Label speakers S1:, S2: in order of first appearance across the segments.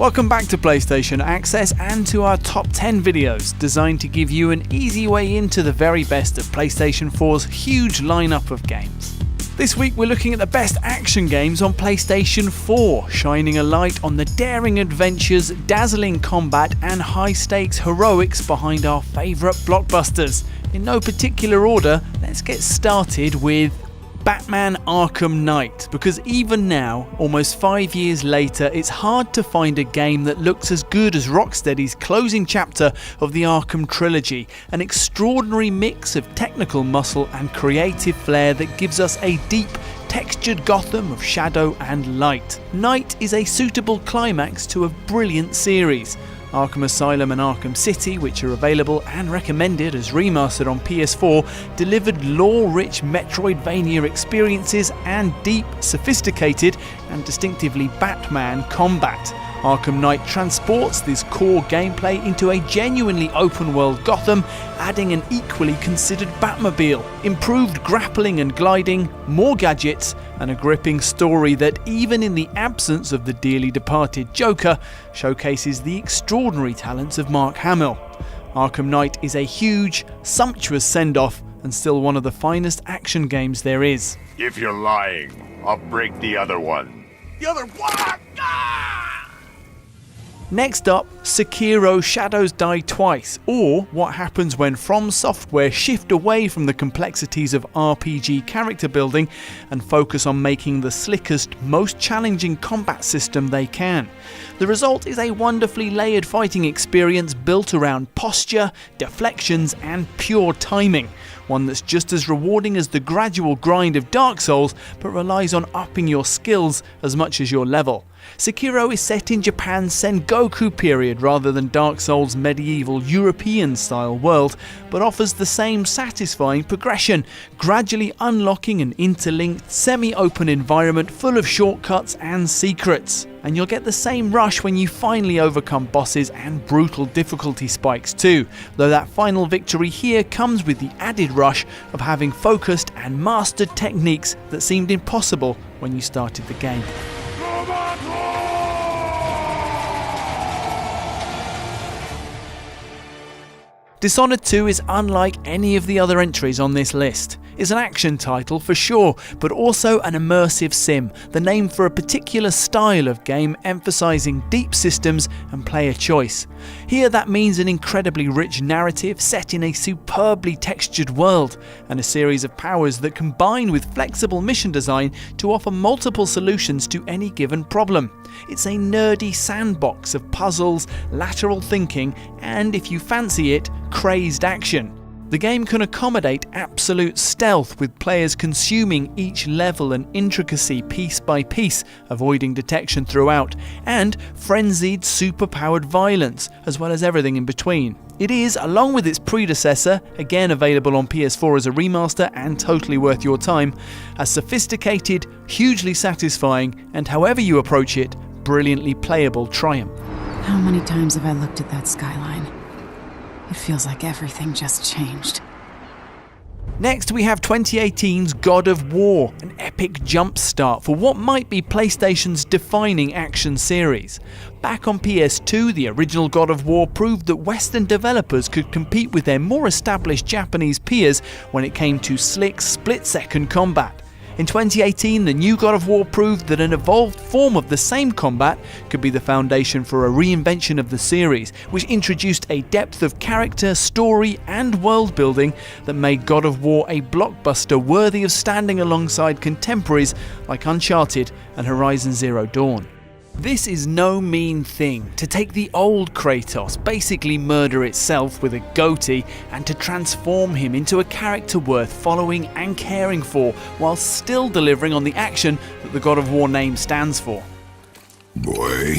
S1: Welcome back to PlayStation Access and to our top 10 videos designed to give you an easy way into the very best of PlayStation 4's huge lineup of games. This week we're looking at the best action games on PlayStation 4, shining a light on the daring adventures, dazzling combat and high-stakes heroics behind our favourite blockbusters. In no particular order, let's get started with Batman Arkham Knight, because even now, almost 5 years later, it's hard to find a game that looks as good as Rocksteady's closing chapter of the Arkham trilogy, an extraordinary mix of technical muscle and creative flair that gives us a deep, textured Gotham of shadow and light. Knight is a suitable climax to a brilliant series. Arkham Asylum and Arkham City, which are available and recommended as remastered on PS4, delivered lore-rich Metroidvania experiences and deep, sophisticated and distinctively Batman combat. Arkham Knight transports this core gameplay into a genuinely open-world Gotham, adding an equally considered Batmobile, improved grappling and gliding, more gadgets, and a gripping story that, even in the absence of the dearly departed Joker, showcases the extraordinary talents of Mark Hamill. Arkham Knight is a huge, sumptuous send-off and still one of the finest action games there is.
S2: If you're lying, I'll break the other one. The other one? Ah!
S1: Next up, Sekiro Shadows Die Twice, or what happens when From Software shift away from the complexities of RPG character building and focus on making the slickest, most challenging combat system they can. The result is a wonderfully layered fighting experience built around posture, deflections and pure timing. One that's just as rewarding as the gradual grind of Dark Souls, but relies on upping your skills as much as your level. Sekiro is set in Japan's Sengoku period rather than Dark Souls' medieval European-style world, but offers the same satisfying progression, gradually unlocking an interlinked, semi-open environment full of shortcuts and secrets. And you'll get the same rush when you finally overcome bosses and brutal difficulty spikes too, though that final victory here comes with the added rush of having focused and mastered techniques that seemed impossible when you started the game. Dishonored 2 is unlike any of the other entries on this list. It's an action title for sure, but also an immersive sim, the name for a particular style of game emphasising deep systems and player choice. Here that means an incredibly rich narrative set in a superbly textured world, and a series of powers that combine with flexible mission design to offer multiple solutions to any given problem. It's a nerdy sandbox of puzzles, lateral thinking, and if you fancy it, crazed action. The game can accommodate absolute stealth, with players consuming each level and intricacy piece by piece, avoiding detection throughout, and frenzied superpowered violence, as well as everything in between. It is, along with its predecessor, again available on PS4 as a remaster and totally worth your time, a sophisticated, hugely satisfying, and however you approach it, brilliantly playable triumph.
S3: How many times have I looked at that skyline? It feels like everything just changed.
S1: Next we have 2018's God of War, an epic jumpstart for what might be PlayStation's defining action series. Back on PS2, the original God of War proved that Western developers could compete with their more established Japanese peers when it came to slick, split-second combat. In 2018, the new God of War proved that an evolved form of the same combat could be the foundation for a reinvention of the series, which introduced a depth of character, story and world building that made God of War a blockbuster worthy of standing alongside contemporaries like Uncharted and Horizon Zero Dawn. This is no mean thing, to take the old Kratos, basically murder itself with a goatee, and to transform him into a character worth following and caring for, while still delivering on the action that the God of War name stands for.
S2: Boy.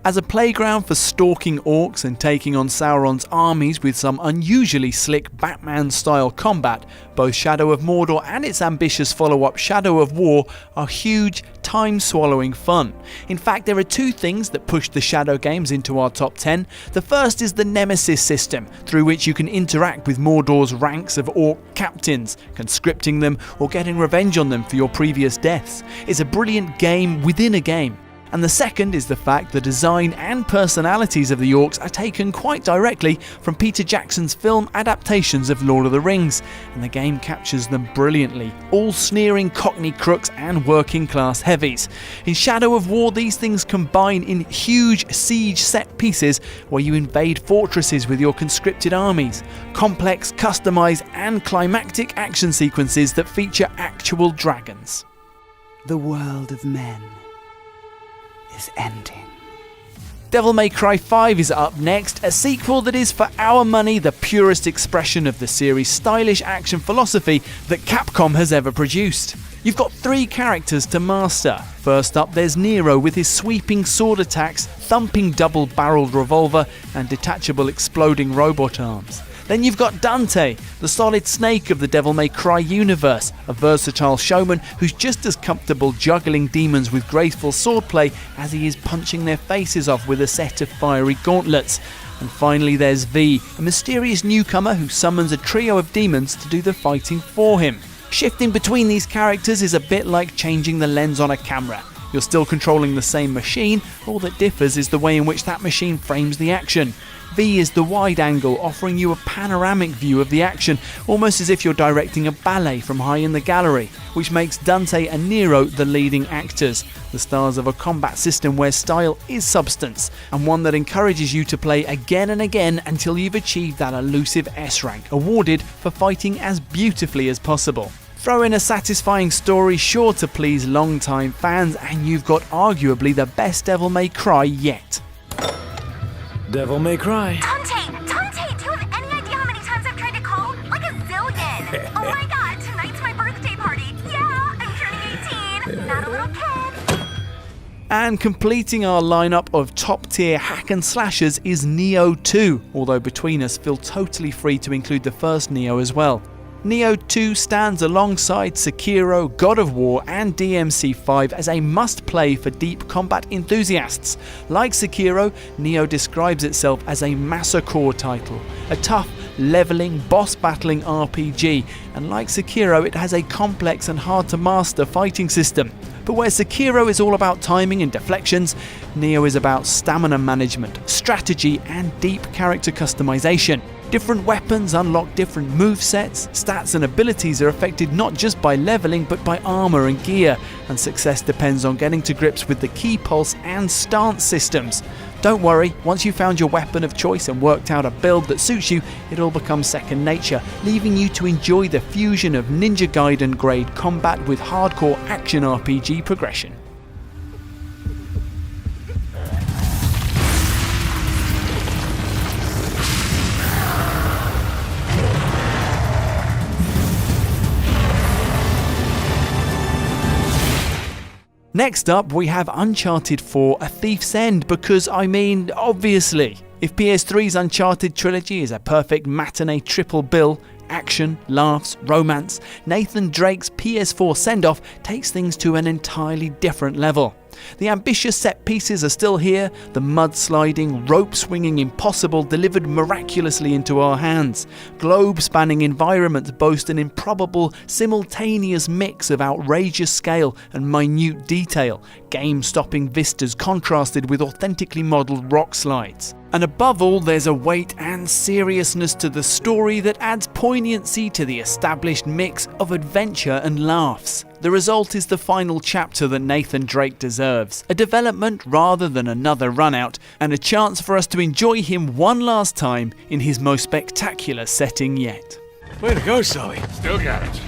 S1: As a playground for stalking orcs and taking on Sauron's armies with some unusually slick Batman-style combat, both Shadow of Mordor and its ambitious follow-up Shadow of War are huge, time-swallowing fun. In fact, there are two things that push the Shadow games into our top 10. The first is the Nemesis system, through which you can interact with Mordor's ranks of orc captains, conscripting them or getting revenge on them for your previous deaths. It's a brilliant game within a game. And the second is the fact the design and personalities of the orcs are taken quite directly from Peter Jackson's film adaptations of Lord of the Rings, and the game captures them brilliantly, all sneering Cockney crooks and working class heavies. In Shadow of War, these things combine in huge siege set pieces where you invade fortresses with your conscripted armies, complex, customized and climactic action sequences that feature actual dragons.
S4: The world of men is ending.
S1: Devil May Cry 5 is up next, a sequel that is for our money the purest expression of the series' stylish action philosophy that Capcom has ever produced. You've got 3 characters to master. First up, there's Nero with his sweeping sword attacks, thumping double-barreled revolver and detachable exploding robot arms. Then you've got Dante, the solid snake of the Devil May Cry universe, a versatile showman who's just as comfortable juggling demons with graceful swordplay as he is punching their faces off with a set of fiery gauntlets. And finally there's V, a mysterious newcomer who summons a trio of demons to do the fighting for him. Shifting between these characters is a bit like changing the lens on a camera. You're still controlling the same machine, all that differs is the way in which that machine frames the action. V is the wide angle, offering you a panoramic view of the action, almost as if you're directing a ballet from high in the gallery, which makes Dante and Nero the leading actors, the stars of a combat system where style is substance, and one that encourages you to play again and again until you've achieved that elusive S rank, awarded for fighting as beautifully as possible. Throw in a satisfying story sure to please long-time fans, and you've got arguably the best Devil May Cry yet.
S5: Devil May Cry.
S6: Dante, do you have any idea how many times I've tried to call? Like a zillion. Oh my god, tonight's my birthday party. Yeah, I'm turning 18. Not a little kid.
S1: And completing our lineup of top-tier hack and slashers is Neo 2, although between us feel totally free to include the first Neo as well. Neo 2 stands alongside Sekiro, God of War and DMC5 as a must-play for deep combat enthusiasts. Like Sekiro, Neo describes itself as a massacre title, a tough, leveling, boss-battling RPG, and like Sekiro it has a complex and hard-to-master fighting system. But where Sekiro is all about timing and deflections, Neo is about stamina management, strategy and deep character customization. Different weapons unlock different movesets, stats and abilities are affected not just by leveling but by armor and gear, and success depends on getting to grips with the key pulse and stance systems. Don't worry, once you've found your weapon of choice and worked out a build that suits you, it all becomes second nature, leaving you to enjoy the fusion of Ninja Gaiden grade combat with hardcore action RPG progression. Next up, we have Uncharted 4: A Thief's End, because obviously, if PS3's Uncharted trilogy is a perfect matinee triple bill, action, laughs, romance, Nathan Drake's PS4 send-off takes things to an entirely different level. The ambitious set pieces are still here, the mud-sliding, rope-swinging impossible delivered miraculously into our hands. Globe-spanning environments boast an improbable, simultaneous mix of outrageous scale and minute detail, game-stopping vistas contrasted with authentically modelled rock slides. And above all, there's a weight and seriousness to the story that adds poignancy to the established mix of adventure and laughs. The result is the final chapter that Nathan Drake deserves, a development rather than another run-out, and a chance for us to enjoy him one last time in his most spectacular setting yet.
S5: Way to go, Sully.
S2: Still got it.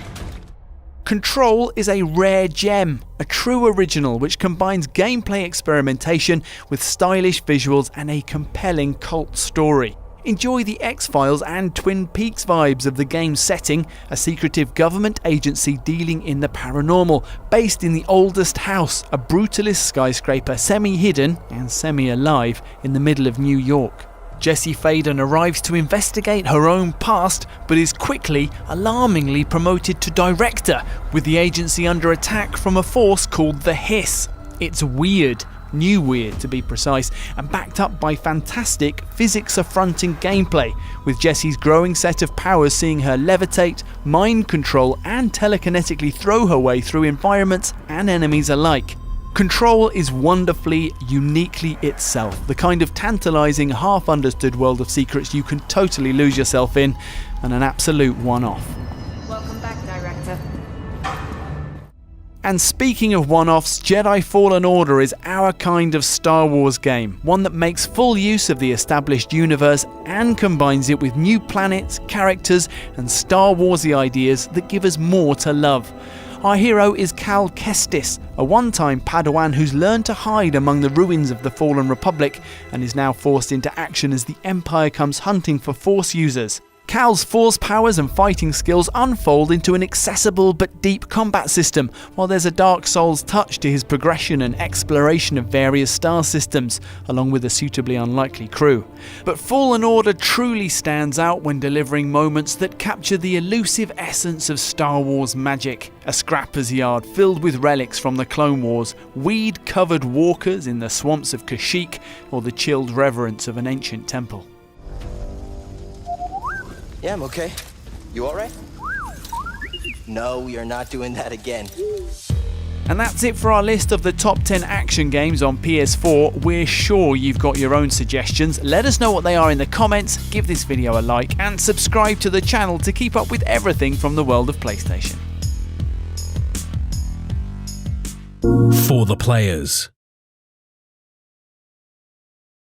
S1: Control is a rare gem, a true original which combines gameplay experimentation with stylish visuals and a compelling cult story. Enjoy the X-Files and Twin Peaks vibes of the game's setting, a secretive government agency dealing in the paranormal, based in the oldest house, a brutalist skyscraper semi-hidden and semi-alive in the middle of New York. Jessie Faden arrives to investigate her own past, but is quickly, alarmingly promoted to director, with the agency under attack from a force called the Hiss. It's weird, new weird to be precise, and backed up by fantastic, physics-affronting gameplay, with Jessie's growing set of powers seeing her levitate, mind control, and telekinetically throw her way through environments and enemies alike. Control is wonderfully, uniquely itself, the kind of tantalising, half-understood world of secrets you can totally lose yourself in, and an absolute one-off.
S3: Welcome back, Director.
S1: And speaking of one-offs, Jedi Fallen Order is our kind of Star Wars game, one that makes full use of the established universe and combines it with new planets, characters, and Star Warsy ideas that give us more to love. Our hero is Cal Kestis, a one-time Padawan who's learned to hide among the ruins of the Fallen Republic and is now forced into action as the Empire comes hunting for Force users. Cal's Force powers and fighting skills unfold into an accessible but deep combat system, while there's a Dark Souls touch to his progression and exploration of various star systems, along with a suitably unlikely crew. But Fallen Order truly stands out when delivering moments that capture the elusive essence of Star Wars magic. A scrapper's yard filled with relics from the Clone Wars, weed-covered walkers in the swamps of Kashyyyk, or the chilled reverence of an ancient temple.
S7: Yeah, I'm okay. You alright? No, we are not doing that again.
S1: And that's it for our list of the top 10 action games on PS4. We're sure you've got your own suggestions. Let us know what they are in the comments, give this video a like, and subscribe to the channel to keep up with everything from the world of PlayStation.
S8: For the players.